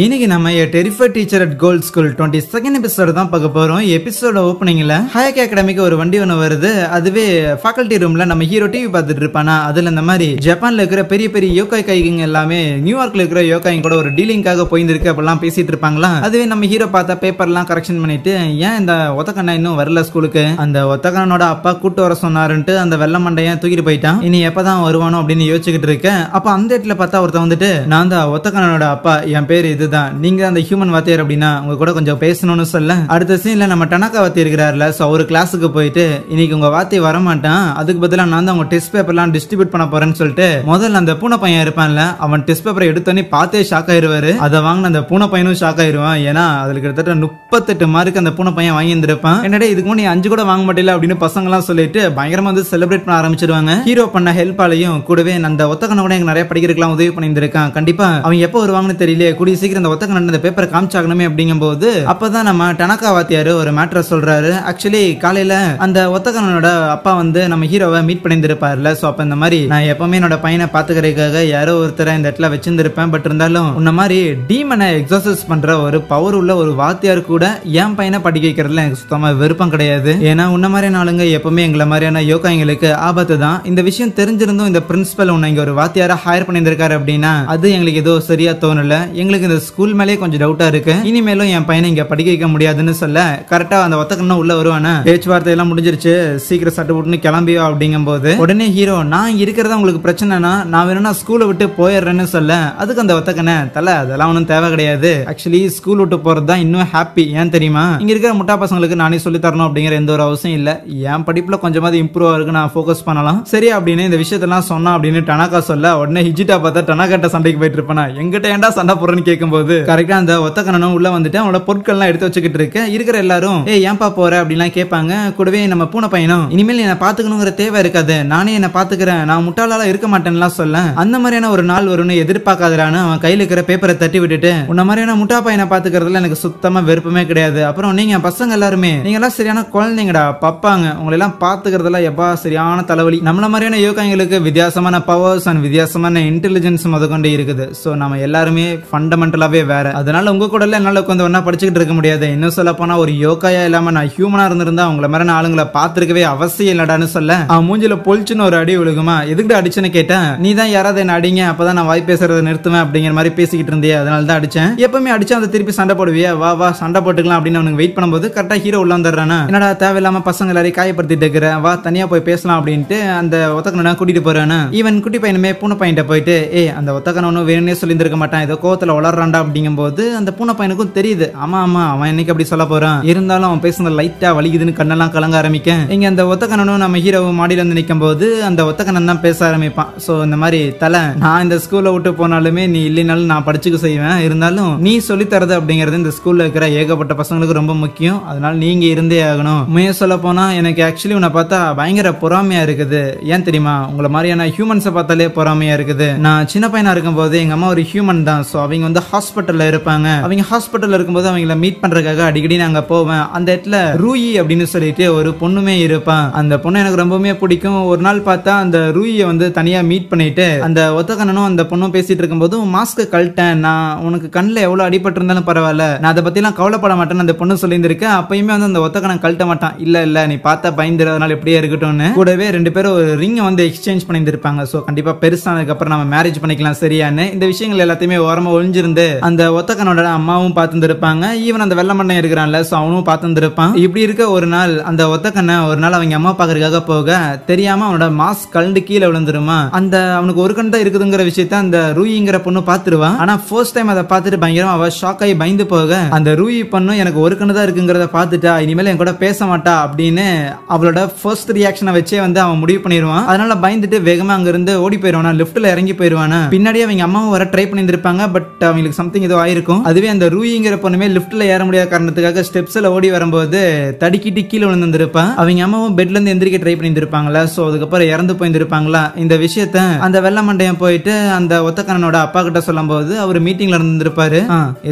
இன்னைக்கு நம்ம terrified teacher at gold school 22nd episode தான் பார்க்க போறோம். எபிசோட ஓப்பனிங்ல ஹயாக் அகாடமிக்கு ஒரு வண்டி ஒன்று வருது. அதுவே ஃபேக்கல்டி ரூம்ல நம்ம ஹீரோ டிவி பார்த்துட்டு இருப்பானா, அதுல இந்த மாதிரி ஜப்பான்ல இருக்கிற பெரிய பெரிய யோகாய் கைங்க எல்லாமே நியூயார்க்ல இருக்கிற யோகாய் கூட ஒரு டீலிங்காக போயிருந்திருக்கு அப்படிலாம் பேசிட்டு இருப்பாங்களா. அதுவே நம்ம ஹீரோ பார்த்தா பேப்பர்லாம் கரெக்ஷன் பண்ணிட்டு, ஏன் இந்த ஒத்தக்கண்ணா இன்னும் வரல ஸ்கூலுக்கு, அந்த ஒத்தக்கண்ணனோட அப்பா கூட்டு வர சொன்னாருன்ட்டு அந்த வெள்ள மண்டையன் தூக்கிட்டு போயிட்டான், இனி எப்பதான் வருவானோ அப்படின்னு யோசிச்சுக்கிட்டு இருக்கேன். அப்ப அந்த இடத்துல பார்த்தா ஒருத்தன் வந்துட்டு, நான் தான் ஒத்தக்கண்ணனோட அப்பா, என் பேரு இதுதான், நீங்க அந்த ஹியூமன் வாத்தியார் அப்படின்னா உங்க கூட கொஞ்சம் பேசணும்னு சொல்ல, அடுத்த சீன்ல நம்ம டனாக்கா வாத்தியார் இருக்கிறாருல, சோ ஒரு கிளாஸுக்கு போயிட்டு இன்னைக்கு உங்க வாத்தியார் வரமாட்டான், அதுக்கு பதிலா நான் தான் உங்க டெஸ்ட் பேப்பர்லாம் டிஸ்ட்ரிபியூட் பண்ண போறேன்னு சொல்லிட்டு முதல்ல அந்த பூனை பையன் இருப்பான்ல, அவன் டெஸ்ட் பேப்பரை எடுத்தோன்னே பார்த்தே ஷாக் ஆயிருவாரு. அதை வாங்கின அந்த பூனை பையனும் ஷாக் ஆயிருவான். ஏன்னா அதுல கிட்டத்தட்ட 38 மார்க் அந்த பூனை பையன் வாங்கி இருந்திருப்பான். என்னடா இதுக்கு முன்னாடி 5 கூட வாங்க மாட்டேல அப்படின்னு பசங்க எல்லாம் சொல்லிட்டு பயங்கரமா வந்து செலிப்ரேட் பண்ண ஆரம்பிச்சிருவாங்க. ஹீரோ பண்ண ஹெல்ப்பாலையும் கூடவே அந்த ஒத்தக்கண்ண கூட எனக்கு நிறைய படிக்கிறதுக்கெல்லாம் உதவி பண்ணியிருந்திருக்கான். கண்டிப்பா அவன் எப்போ வருவாங்கன்னு தெரியல, கூடிய சீக்கிரம் அந்த ஒத்தக்கண்ணன் அந்த பேப்பரை காமிச்சாகணுமே அப்படிங்கும்போது அப்பதான் நம்ம டனாக்கா வாத்தியாரு ஒரு மேட்டரை சொல்றாரு. ஆக்சுவலி காலையில அந்த ஒத்தக்கண்ணனோட அப்பா வந்து நம்ம ஹீரோவை மீட் பண்ணியிருப்பார்ல, சோ அப்ப இந்த மாதிரி நான் எப்பவுமே என்னோட பையனை பாத்துக்கிறதுக்காக யாரோ ஒருத்தரை இந்த இடத்துல வச்சிருந்திருப்பேன், பட் இருந்தாலும் உன்ன மாதிரி டீமனை எக்ஸாசஸ் பண்ற ஒரு பவர் உள்ள ஒரு வாத்தியார் கூட என் பையனை படிக்க வைக்கிறதுல எனக்கு சுத்தமா விருப்பம் கிடையாது. ஏன்னா உன்ன மாதிரியான ஆளுங்க எப்பவுமே எங்களை மாதிரியான யோகாய்களுக்கு ஆபத்து தான். இந்த விஷயம் தெரிஞ்சிருந்தும் இந்த பிரின்சிபல் உன்னை இங்க ஒரு வாத்தியாரா ஹையர் பண்ணியிருக்காரு அப்படின்னா அது எங்களுக்கு ஏதோ சரியா தோணல. எங்களுக்கு இந்த ஸ்கூல் மேலே கொஞ்சம் டவுட்டா இருக்கு, இனிமேலும் என் பையனை இங்க படிக்க வைக்க முடியாதுன்னு சொல்ல, கரெக்டா அந்த ஒத்தக்கண்ணன் உள்ள வருவானா, பேச்சுவார்த்தை எல்லாம் முடிஞ்சிருச்சு, சீக்கிரம் சட்டு விட்டுன்னு கிளம்பியோ அப்படிங்கும் போது உடனே ஹீரோ, நான் இருக்கிறதா உங்களுக்கு பிரச்சனைனா நான் வேணும்னா ஸ்கூலை விட்டு போயிடுறேன்னு சொல்ல, அதுக்கு அந்த ஒத்தக்கண்ண தலை அதெல்லாம் ஒன்றும் தேவை கிடையாது, ஆக்சுவலி ஸ்கூல் விட்டு போறது தான் இன்னும் ஹாப்பி, ஏன் தெரியுமா, இங்க இருக்கிற முட்டா பசங்களுக்கு நானே சொல்லி தரணும் அப்படிங்கிற எந்த ஒரு அவசியம் இல்ல, என் படிப்புல கொஞ்சமாவது இம்ப்ரூவ் ஆகுது, நான் ஃபோக்கஸ் பண்ணலாம் சரி அப்படின்னு இந்த விஷயத்தெல்லாம் சொன்னா அப்படின்னு டனாக்கா சொல்ல, உடனே ஹிஜிட்டா பார்த்தா டனாக்காட்ட சண்டைக்கு போயிட்டு இருப்பானா, எங்கிட்ட ஏன்டா சண்டை போடுறேன்னு கேட்கும்போது கரெக்டா அந்த ஒத்தக்கண்ணனும் உள்ள வந்துட்டு அவனோட பொருட்கள்லாம் எடுத்து வச்சுக்கிட்டு இருக்க, இருக்கிற எல்லாரும் ஏன்பா போற அப்படிலாம் கேட்பாங்க. கூடவே நம்ம பூனை பையனும் இனிமேல் என்ன பாத்துக்கணுங்கிற தேவை இருக்காது, நானே என்ன பாத்துக்கிறேன், நான் முட்டாளால இருக்க மாட்டேன்லாம் சொல்ல, அந்த மாதிரியான ஒரு நாள் வரும்னு எதிர்பார்க்காதான்னு அவன் கையில இருக்கிற பேப்பரை தட்டி விட்டுட்டு, உன்ன மாதிரியான முட்டா பையனை பாத்துக்கிறதுல எனக்கு சுத்தமா விருப்பமே கிடையாது, அப்புறம் நீங்க பசங்க எல்லாருமே நீங்க எல்லாம் சரியான குழந்தைங்கடா, பப்பாங்க உங்களை எல்லாம் பாத்துக்கிறதுல எப்பா சரியான தலைவலி, நம்மள மாதிரியான யோகாய்களுக்கு வித்தியாசமான பவர்ஸ் அண்ட் வித்தியாசமான இன்டெலிஜென்ஸ் முதற்கொண்டு இருக்குது, சோ நம்ம எல்லாருமே ஃபண்டமெண்டலாவே வேற, அதனால உங்க கூட என்னால உட்காந்து ஒன்னா படிச்சுக்கிட்டு இருக்க முடியாது, இன்னும் சொல்ல போனா ஒரு யோகாயா இல்லாம நான் ஹியூமனா இருந்திருந்தா உங்களை மாதிரி ஆளுங்களை பாத்துருக்கவே அவசியம் இல்லடான்னு சொல்ல, அவன் மூஞ்சில பொழிச்சுன்னு ஒரு அடி விழுகுமா, எதுக்கிட்ட அடிச்சுன்னு கேட்டேன், நீ தான் யாராவது என்ன அடிங்க அப்பதான் நான் வாய் பேசுறதை நிறுத்துவேன் அப்படிங்கிற மாதிரி பேசிக்கிட்டு இருந்தியே, அதனால தான் அடிச்சேன், எப்பவுமே அடிச்சா அந்த திருப்பி சண்டை போடுவியா, வா வா சண்டை போட்டுக்கலாம் அப்படின்னு அவனுக்கு வெயிட் பண்ணும்போது கரெக்டா ஹீரோ உள்ள வந்துடுறானா, என்னடா தேவையில்லாம பசங்க எல்லாரையும் காயப்படுத்திட்டு இருக்கிற, வா தனியா போய் பேசலாம் அப்படின்ட்டு அந்த ஒத்தக்கண்ணனை கூட்டிட்டு போறானா, ஈவன் குட்டி பையனுமே பூனை பையன்ட்ட போயிட்டு அந்த ஒத்தக்கண்ணனும் வேணும்னே சொல்லி இருக்க மாட்டான், ஏதோ கோவத்துல வளர்றான்டா அப்படிங்கும் போது அந்த பூனை பையனுக்கும் தெரியுது, ஆமா ஆமா அவன் என்னைக்கு அப்படி சொல்ல போறான், இருந்தாலும் அவன் பேசுனது லைட்டா வலிக்குதுன்னு கண்ணெல்லாம் கலங்க ஆரம்பிக்க, இங்க அந்த ஒத்தக்கண்ணனும் நம்ம ஹீரோவும் மாடியில வந்து நிற்கும் போது அந்த ஒத்தக்கண்ணன் தான் பேச ஆரம்பிப்பான். சோ இந்த மாதிரி தலை, நான் இந்த ஸ்கூல்ல விட்டு போனாலுமே நீ இல்லைனாலும் நான் படிச்சுக்க செய்வேன், இருந்தாலும் நீ சொல்லி தரது அப்படிங்கிறது இந்த ஸ்கூல்ல இருக்கிற ஏகப்பட்ட பசங்களுக்கு ரொம்ப முக்கியம், அதனால நீங்க இருந்தே ஆகணும், உண்மையை சொல்ல போனா எனக்கு ஆக்சுவலி உன்னை பார்த்தா பயங்கர பொறாமையா இருக்குது, ஏன் தெரியுமா உங்களை மாதிரியான ஹியூமன்ஸை பார்த்தாலே பொறாமையா இருக்குது, நான் சின்ன பையனா இருக்கும் போது எங்க அம்மா ஒரு ஹியூமன் தான், சோ அவங்க வந்து ஹாஸ்பிட்டல்ல இருப்பாங்க, அவங்க ஹாஸ்பிட்டல்ல இருக்கும்போது அவங்கள மீட் பண்றதுக்காக அடிக்கடி நாங்க போவேன், அந்த இடத்துல ரூயி அப்படின்னு சொல்லிட்டு ஒரு பொண்ணுமே இருப்பான், அந்த பொண்ணு எனக்கு ரொம்பவுமே பிடிக்கும், ஒரு நாள் பார்த்தா அந்த ரூயை வந்து தனியா மீட் பண்ணிட்டு அந்த ஒத்தக்கண்ணனும் அந்த பொண்ணும் பேசிட்டு இருக்கும்போது மாஸ்க் கழட்டேன், நான் உனக்கு கண்ணில் எவ்வளவு அடிபட்டு இருந்தாலும் பரவாயில்ல, நான் அதை பத்தி எல்லாம் கவலைப்பட மாட்டேன்னு அந்த பொண்ணு சொல்லியிருந்திருக்கேன், அப்பயுமே வந்து அந்த ஒத்தக்கண்ணன் கழட்ட மாட்டான், இல்ல இல்ல நீ பார்த்தா பயந்துறதுனால எப்படியே இருக்கட்டும்னு, கூடவே 2 பேரும் ஒரு ரிங்கை வந்து எக்ஸ்சேஞ்ச் பண்ணியிருப்பாங்க, சோ கண்டிப்பா பெருசானதுக்கு அப்புறம் நம்ம மேரேஜ் பண்ணிக்கலாம் சரியான்னு, இந்த விஷயங்கள் எல்லாத்தையுமே ஓரமா ஒழிஞ்சிருந்து அந்த ஒத்தக்கண்ணோட அம்மாவும் பார்த்துருப்பாங்க, ஈவன் அந்த வெள்ள மண்ணை இருக்கிறான்ல சோ அவனும் பார்த்துருப்பான். இப்படி இருக்க ஒரு நாள் அந்த ஒத்தக்கண்ண ஒரு நாள் அவங்க அம்மா பாக்குறதுக்காக போக தெரியாம அவனோட மாஸ்க் கழண்டு கீழே விழுந்துருமா, அந்த அவனுக்கு ஒரு கண் தான் இருக்குதுங்கிற விஷயத்த அந்த ரூயிங்கிற பொண்ணு பாத்துருவான், ஆனா ஃபர்ஸ்ட் டைம் அதை பார்த்துட்டு பயங்கரமா அவ ஷாக் ஆகி பயந்து போக, அந்த ரூயி பொண்ணு எனக்கு ஒரு கண்ணு தான் இருக்குங்கிறத பார்த்துட்டா இனிமேல் என் கூட பேச மாட்டா அப்படின்னு அவளோட ஃபர்ஸ்ட் ரியாக்ஷனை வச்சே வந்து அவன் முடிவு பண்ணிடுவான், அதனால பயந்துட்டு வேகமா அங்க இருந்து ஓடி போயிருவானா, லிப்ட்ல இறங்கி போயிருவானா, பின்னாடியே அவங்க அம்மாவும் வர ட்ரை பண்ணியிருப்பாங்க, பட் அவங்க அவங்களுக்கு சம்திங் ஏதோ ஆயிருக்கும். அதுவே அந்த ரூயிங்கிற பொண்ணுமே லிப்ட்ல ஏற முடியாத காரணத்துக்காக ஸ்டெப்ஸ்ல ஓடி வரும்போது தடிக்கிட்டு கீழே விழுந்திருப்பா. அவங்க அம்மாவும் பெட்ல இருந்து எந்திரிக்க ட்ரை பண்ணிருப்பாங்களா, சோ அதுக்கப்புறம் இறந்து போயிருப்பாங்களா. இந்த விஷயத்த அந்த வெள்ள மண்டையன் போயிட்டு அந்த ஒத்தக்கண்ணனோட அப்பா கிட்ட சொல்லும் போது அவர் மீட்டிங்ல இருந்திருப்பாரு.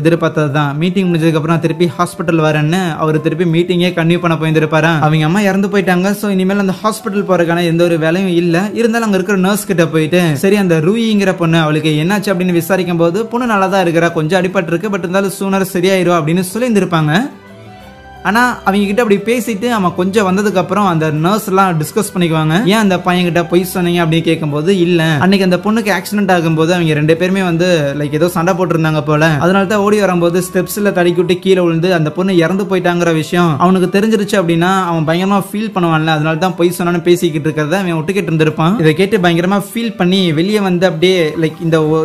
எதிர்பார்த்ததுதான். மீட்டிங் முடிஞ்சதுக்கு அப்புறம் திருப்பி ஹாஸ்பிட்டல் வரேன்னு அவர் திருப்பி மீட்டிங்கே கன்டினியூ பண்ண போயிருப்பாரு. அவங்க அம்மா இறந்து போயிட்டாங்க. சோ இனிமேல் அந்த ஹாஸ்பிட்டல் போறதுக்கான எந்த ஒரு வேலையும் இல்ல. இருந்தாலும் அங்க இருக்கிற நர்ஸ் கிட்ட போயிட்டு சரி அந்த ரூயிங்கிற பொண்ணு அவளுக்கு என்னாச்சு அப்படின்னு விசாரிக்கும் போது பொண்ணு நல்லா தான் இருக்கிறா, கொஞ்சம் அடிபட்டு இருக்கு, பட் இருந்தாலும் சூனர் சரியாயிரும் அப்படின்னு சொல்லி இருந்திருப்பாங்க. ஆனா அவங்க கிட்ட அப்படி பேசிட்டு அவன் கொஞ்சம் வந்ததுக்கு அப்புறம் அந்த நர்ஸ் எல்லாம் டிஸ்கஸ் பண்ணிக்குவாங்க. ஏன் அந்த பையன் கிட்ட பொய் சொன்னீங்க அப்படின்னு கேட்கும்போது இல்ல அன்னைக்கு அந்த பொண்ணுக்கு ஆக்சிடென்ட் ஆகும்போது அவங்க ரெண்டு பேருமே வந்து லைக் ஏதோ சண்டை போட்டு இருந்தாங்க போல, அதனால தான் ஓடி வரும்போது ஸ்டெப்ஸ்ல தடிக்கிட்டு கீழே விழுந்து அந்த பொண்ணு இறந்து போயிட்டாங்கிற விஷயம் அவனுக்கு தெரிஞ்சிருச்சு அப்படின்னா அவன் பயங்கரமா ஃபீல் பண்ணுவான்ல, அதனால தான் பொய் சொன்னான்னு பேசிக்கிட்டு இருக்கிறத அவன் ஒட்டுக்கிட்டு இருந்திருப்பான். இதை கேட்டு பயங்கரமா ஃபீல் பண்ணி வெளியே வந்து அப்படியே லைக்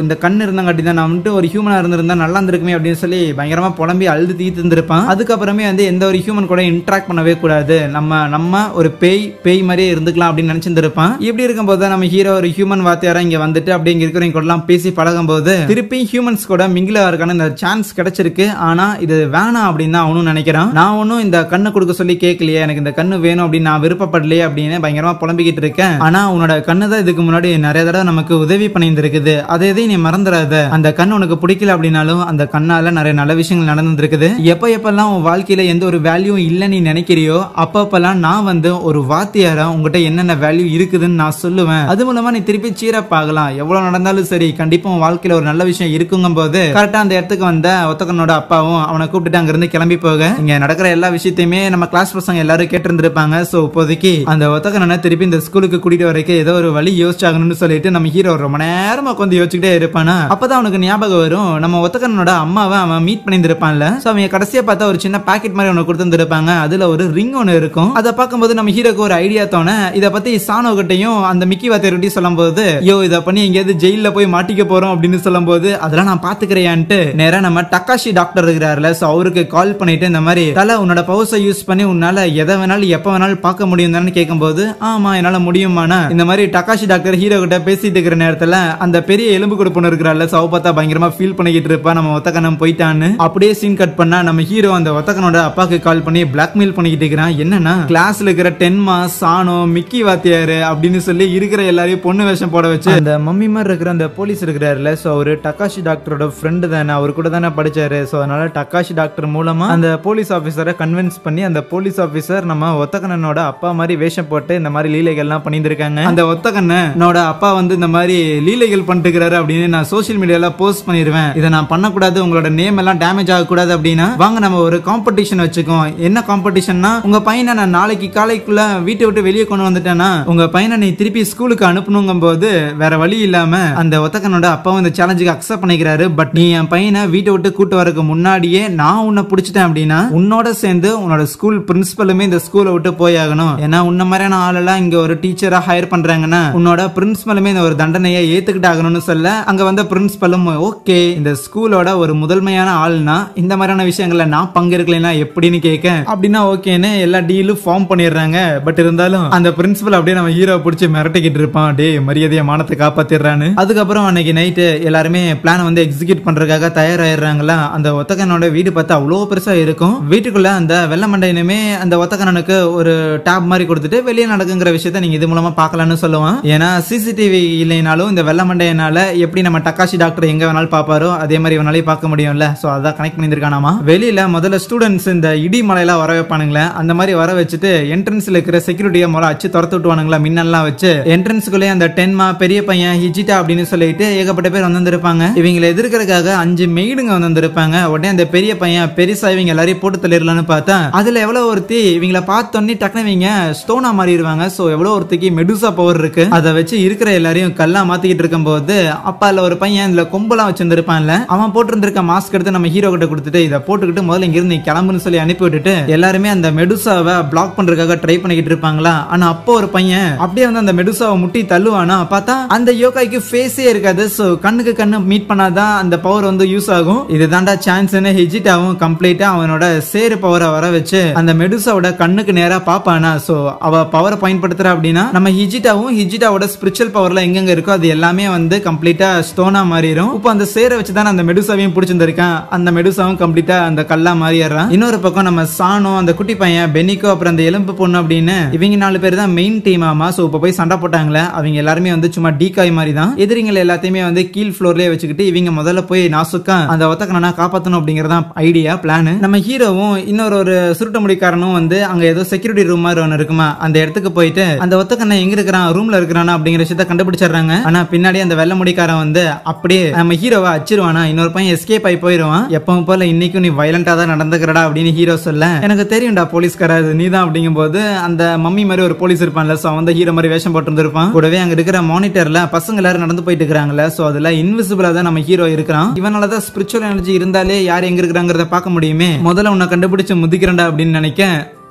இந்த கண்ணு இருந்தாங்க தான் நான் வந்துட்டு ஒரு ஹியூமனா இருந்திருந்தா நல்லா இருந்திருக்குமே அப்படின்னு சொல்லி பயங்கரமா புலம்பி அழுது தீர்த்து இருந்திருப்பான். அதுக்கப்புறமே வந்து எந்த ஒரு ஹியூமன் கூட இன்டராக்ட் பண்ணவே கூடாது, நம்ம ஒரு பேய் மாதிரியே இருந்துக்கலாம் அப்படின்னு நினைச்சிருந்திருப்பான். இப்படி இருக்கும்போது நம்ம ஹீரோ ஒரு ஹியூமன் வாத்தியாரா இங்க வந்துட்டு அப்படியே இங்க இருக்கிறவங்க கூட எல்லாம் பேசி பழகும் போது திருப்பி ஹியூமன்ஸ் கூட மிங்கில் ஆகிறதுக்கான இந்த சான்ஸ் கிடைச்சிருக்கு. ஆனா இது வேணாம் அப்படின்னு அவனும் நினைக்கிறான். நான் ஒன்னும் இந்த கண்ணு கொடுக்க சொல்லி கேட்கலையே, எனக்கு இந்த கண்ணு வேணும் அப்படின்னு நான் விருப்பப்படலையே அப்படின்னு பயங்கரமா புலம்பிக்கிட்டு இருக்கேன். ஆனா உன்னோட கண்ணு தான் இதுக்கு முன்னாடி நிறைய தடவை நமக்கு உதவி பண்ணியிருந்திருக்குது, அதை எதையும் நீ மறந்துடாத. அந்த கண்ணு உனக்கு பிடிக்கல அப்படின்னாலும் அந்த கண்ணால நிறைய நல்ல விஷயங்கள் நடந்துருக்குது. எப்பெல்லாம் உன் வாழ்க்கையில எந்த ஒரு வேல்யூ இல்ல நீ நினைக்கிறியோ அப்பப்பெல்லாம் நான் வந்து ஒரு வாத்தியாரா உங்ககிட்ட என்னென்ன வேல்யூ இருக்குதுன்னு நான் சொல்லுவேன். அது மூலமா நீ திருப்பி சீரப் ஆகலாம். எவ்வளவு நடந்தாலும் சரி கண்டிப்பா உன் வாழ்க்கையில ஒரு நல்ல விஷயம் இருக்குங்கும் போது கரெக்டா அந்த இடத்துக்கு வந்த ஒத்தக்கனோட அப்பாவும் அவனை கூப்பிட்டு அங்க இருந்து கிளம்பி போக இங்க நடக்கிற எல்லா விஷயத்தையுமே நம்ம கிளாஸ் பசங்க எல்லாரும் கேட்டு இருந்திருப்பாங்க. சோ இப்போதைக்கு அந்த ஒத்தக்கனனை திருப்பி இந்த ஸ்கூலுக்கு கூட்டிட்டு வரைக்கும் ஏதோ ஒரு வழி யோசிச்சாகணும்னு சொல்லிட்டு நம்ம ஹீரோ ரொம்ப நேரமா கொஞ்சம் யோசிச்சுக்கிட்டே இருப்பானா. அப்பதான் அவனுக்கு ஞாபகம் வரும் நம்ம ஒத்தக்கனோட அம்மாவை அவன் மீட் பண்ணியிருப்பான்ல. சோ அவங்க கடைசியா பார்த்தா ஒரு சின்ன பாக்கெட் மாதிரி ஒன்று கொடுத்துருப்பாங்க. அதுல ஒரு ரிங் ஒன்னு இருக்கும். அதை பார்க்கும்போது நம்ம ஹீரோக்கு ஒரு ஐடியா தோண இத பத்தி சானோ கிட்டையும் அந்த மிக்கி வாத்தியார்கிட்டயும் சொல்லும் போது யோ இத பண்ணி எங்கேயாவது ஜெயில போய் மாட்டிக்க போறோம் அப்படின்னு சொல்லும் போது அதெல்லாம் நான் பாத்துக்கிறேன்ட்டு நேரா நம்ம டக்காஷி டாக்டர் இருக்கிறாருல, சோ அவருக்கு கால் பண்ணிட்டு இந்த மாதிரி தலை உன்னோட பவர்ஸை யூஸ் பண்ணி உன்னால எதை வேணாலும் எப்ப வேணாலும் பார்க்க முடியும் தானே கேட்கும்போது ஆமா என்னால முடியுமானா இந்த மாதிரி டக்காஷி டாக்டர் ஹீரோ கிட்ட பேசிட்டு இருக்கிற நேரத்துல அந்த பெரிய எலும்பு கொடுப்பொண்ணு இருக்கிறாருல, சோ பார்த்தா பயங்கரமா ஃபீல் பண்ணிக்கிட்டு இருப்பா நம்ம ஒத்தக்கனம் போயிட்டான்னு. அப்படியே சீன் கட் பண்ணா நம்ம ஹீரோ அந்த ஒத்தக்கனோட அப்பாக்கு கால் பண்ணி பிளாக்மெயில் பண்ணிக்கிட்டு இருக்கிறான். என்னன்னா கிளாஸ்ல இருக்கிற டென்மா சானோ மிக்கி வாத்தியாரு அப்படின்னு சொல்லி இருக்கிற எல்லாரையும் பொண்ணு வேஷம் போட வச்சு அந்த மம்மி மாதிரி இருக்கிற அந்த போலீஸ் இருக்கிறாருல, சோ அவரு டக்காஷி டாக்டரோட ஃப்ரெண்டு தானே, அவரு கூட தானே படிச்சாரு. சோ அதனால டக்காஷி டாக்டர் மூலமா அந்த போலீஸ் ஆபீசரை கன்வின்ஸ் பண்ணி அந்த போலீஸ் ஆபீசர் நம்ம ஒத்தக்கண்ணனோட அப்பா மாதிரி வேஷம் போட்டு இந்த மாதிரி லீலைகள் எல்லாம் பண்ணிட்டு இருக்காங்க. அந்த ஒத்தக்கண்ணனோட அப்பா வந்து இந்த மாதிரி லீலைகள் பண்ணிட்டு இருக்கிறாரு அப்படின்னு நான் சோசியல் மீடியால போஸ்ட் பண்ணிடுவேன். இதை நான் பண்ணக்கூடாது, உங்களோட நேம் எல்லாம் டேமேஜ் ஆகக்கூடாது அப்படின்னா வாங்க நம்ம ஒரு காம்படிஷன் வச்சுக்கோம். என்ன காம்படிஷன்னா உங்க பையனை நான் நாளைக்கு காலைக்குள்ள வீட்டை விட்டு வெளியே கொண்டு வந்துட்டேன்னா உங்க பையனை நீ திருப்பி ஸ்கூலுக்கு அனுப்பணுங்கும் போது வேற வழி இல்லாம அந்த ஒத்தக்கனோட அப்பாவும் இந்த சேலஞ்சுக்கு அக்செப்ட் பண்ணிக்கிறாரு. பட் நீ என் பையனை வீட்டை விட்டு கூட்டு வரக்கு முன்னாடியே நான் உன்னை பிடிச்சிட்டேன் அப்படின்னா உன்னோட சேர்ந்து உன்னோட ஸ்கூல் பிரின்சிபலுமே இந்த ஸ்கூலை விட்டு போயாகணும். ஏன்னா உன்ன மாதிரியான ஆளெல்லாம் இங்க ஒரு டீச்சரா ஹையர் பண்றாங்கன்னா உன்னோட பிரின்சிபலுமே இந்த ஒரு தண்டனையை ஏத்துக்கிட்டு ஆகணும்னு சொல்ல அங்க வந்த பிரின்சிபலும் ஓகே இந்த ஸ்கூலோட ஒரு முதன்மையான ஆள்னா இந்த மாதிரியான விஷயங்கள்ல நான் பங்கேற்கலைன்னா எப்படின்னு கேட்க அப்படின்னா ஓகேன்னு எல்லா டீலும் ஃபார்ம் பண்ணிடுறாங்க. பட் இருந்தாலும் அந்த பிரின்சிபல் அப்படியே நம்ம ஹீரோ பிடிச்சி மிரட்டிக்கிட்டு இருப்பான், டே மரியாதைய மானத்தை காப்பாத்திடுறான்னு. அதுக்கப்புறம் அன்னைக்கு நைட்டு எல்லாருமே பிளான் வந்து எக்ஸிக்யூட் பண்றதுக்காக தயாராயிடுறாங்களா. அந்த ஒத்தக்கனோட வீடு பார்த்தா அவ்வளவு பெருசா இருக்கும். வீட்டுக்குள்ள அந்த வெள்ள மண்டையனுமே அந்த ஒத்தக்கனனுக்கு ஒரு டேப் மாதிரி கொடுத்துட்டு வெளியே நடக்குங்கிற விஷயத்த நீங்க இது மூலமா பாக்கலாம்னு சொல்லுவான். ஏன்னா சிசிடிவி இல்லைனாலும் இந்த வெள்ள மண்டையனால எப்படி நம்ம டக்காஷி டாக்டர் எங்க வேணாலும் பாப்பாரோ அதே மாதிரி இவனாலையும் பார்க்க முடியும்ல. சோ அதான் கனெக்ட் பண்ணிருக்கானாமா. வெளியில முதல்ல ஸ்டூடெண்ட்ஸ் இந்த இடி மலையெல்லாம் வர வைப்பானுங்களே அந்த மாதிரி வர வச்சுட்டு என்ட்ரன்ஸ்ல இருக்கிற செக்யூரிட்டியை முதல்ல அச்சு துரத்து விட்டுவானுங்களா மின்னல்லாம் வச்சு. என்ட்ரன்ஸ்குள்ளே அந்த டென்மா பெரிய பையன் ஹிஜிட்டா அப்படின்னு சொல்லிட்டு ஏகப்பட்ட பேர் வந்திருப்பாங்க. இவங்களை எதிர்க்கிறதுக்காக 5 மெய்டுங்க வந்திருப்பாங்க. உடனே அந்த பெரிய பையன் பெருசா இவங்க எல்லாரையும் போட்டு தள்ளிடலான்னு பார்த்தா அதுல எவ்வளவு ஒருத்தி இவங்களை பார்த்தோன்னே டக்குனு இவங்க ஸ்டோனா மாறிடுவாங்க. சோ எவ்வளவு ஒருத்திக்கு மெடுசா பவர் இருக்கு. அதை வச்சு இருக்கிற எல்லாரையும் கல்லா மாத்திக்கிட்டு இருக்கும் போது அப்பால ஒரு பையன் இதுல கொம்பெல்லாம் வச்சிருந்திருப்பான்ல அவன் போட்டு இருந்திருக்க மாஸ்க் எடுத்து நம்ம ஹீரோ கிட்ட கொடுத்துட்டு இதை போட்டுக்கிட்டு முதல்ல இங்க இருந்து கிளம்புன்னு சொல்லி அனுப்பி விட்டுட்டு எல்லாருமே அந்த மெடுசாவை பிளாக் பண்றதுக்காக ட்ரை பண்ணிக்கிட்டு இருப்பாங்களா. ஆனா அப்போ ஒரு பையன் அப்படியே வந்து அந்த மெடுசாவை முட்டி தள்ளுவானா, பார்த்தா அந்த யோகாய்க்கு ஃபேஸே இருக்காது. சோ கண்ணுக்கு கண்ணு மீட் பண்ணாதான் அந்த பவர் வந்து யூஸ் ஆகும். இதுதான்டா சான்ஸ்னு ஹிஜிட்டாவும் கம்ப்ளீட்டா அவனோட சேரு பவரை வர வச்சு அந்த மெடுசாவோட கண்ணுக்கு நேரா பாப்பானா. சோ அவ பவரை பயன்படுத்துறா அப்படின்னா நம்ம ஹிஜிட்டாவோட ஸ்பிரிச்சுவல் பவர்ல எங்கெங்க இருக்கோ அது எல்லாமே வந்து கம்ப்ளீட்டா ஸ்டோனா மாறிடும். இப்போ அந்த சேரை வச்சுதான் அந்த மெடுசாவையும் பிடிச்சிருந்திருக்கான். அந்த மெடுசாவும் கம்ப்ளீட்டா அந்த கல்லா மாறிடுறான். இன்னொரு பக்கம் நம்ம சானோ, அந்த குட்டி பையன் பெனிகோ, அப்புறம் அந்த எலும்பு பொண்ணு அப்படின்னு இவங்க 4 பேர் தான் மெயின் டீம் ஆமா. சோ இப்ப போய் சண்டை போட்டாங்களே, அவங்க எல்லாருமே வந்து சும்மா டீகாய் மாதிரி தான். எதிரிகள் எல்லாத்தையுமே வந்து கீழ் ஃப்ளோர்லயே வச்சுக்கிட்டு இவங்க முதல்ல போய் நாசுக்கா அந்த ஒத்தக்கண்ணா காப்பாத்தணும் அப்படிங்கறதா ஐடியா பிளான். நம்ம ஹீரோவும் இன்னொரு சுருட்ட முடிக்காரனும் வந்து அங்க ஏதோ செக்யூரிட்டி ரூம் மாதிரி ஒன்னு இருக்குமா, அந்த இடத்துக்கு போயிட்டு அந்த ஒத்தக்கண்ணா எங்க இருக்கிறான், ரூம்ல இருக்கிறானா அப்படிங்கிற விஷயத்த கண்டுபிடிச்சிடுறாங்க. ஆனா பின்னாடி அந்த வெள்ள முடிக்காரன் வந்து அப்படியே நம்ம ஹீரோவை அச்சிருவானா. இன்னொரு பையன் எஸ்கேப் ஆகி போயிடுவான். எப்பவும் போல இன்னைக்கும் நீ வயலண்டா தான் நடந்துக்கிறடா அப்படின்னு ஹீரோ சொல்ல, எனக்கு தெரியும்டா போலீஸ்காரா நீதான் அப்படிங்கும் போது அந்த மம்மி மாதிரி ஒரு போலீஸ் இருப்பான்ல, சோ அவன் ஹீரோ மாதிரி வேஷம் போட்டு இருந்திருப்பான். கூடவே அங்க இருக்கிற மானிட்டர்ல பசங்க எல்லாரும் நடந்து போயிட்டு இருக்காங்கல்ல, சோ அதுல இன்விசிபிளா தான் நம்ம ஹீரோ இருக்கிறான். இவனாலதான் ஸ்பிரிச்சுவல் எனர்ஜி இருந்தாலே யார் எங்க இருக்கிறாங்கிறத பார்க்க முடியுமே. முதல்ல உன்னை கண்டுபிடிச்சு முதிக்கிறேன்டா அப்படின்னு நினைக்க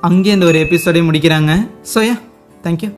அங்கே இந்த ஒரு எபிசோடே முடிக்கிறாங்க. So yeah, thank you.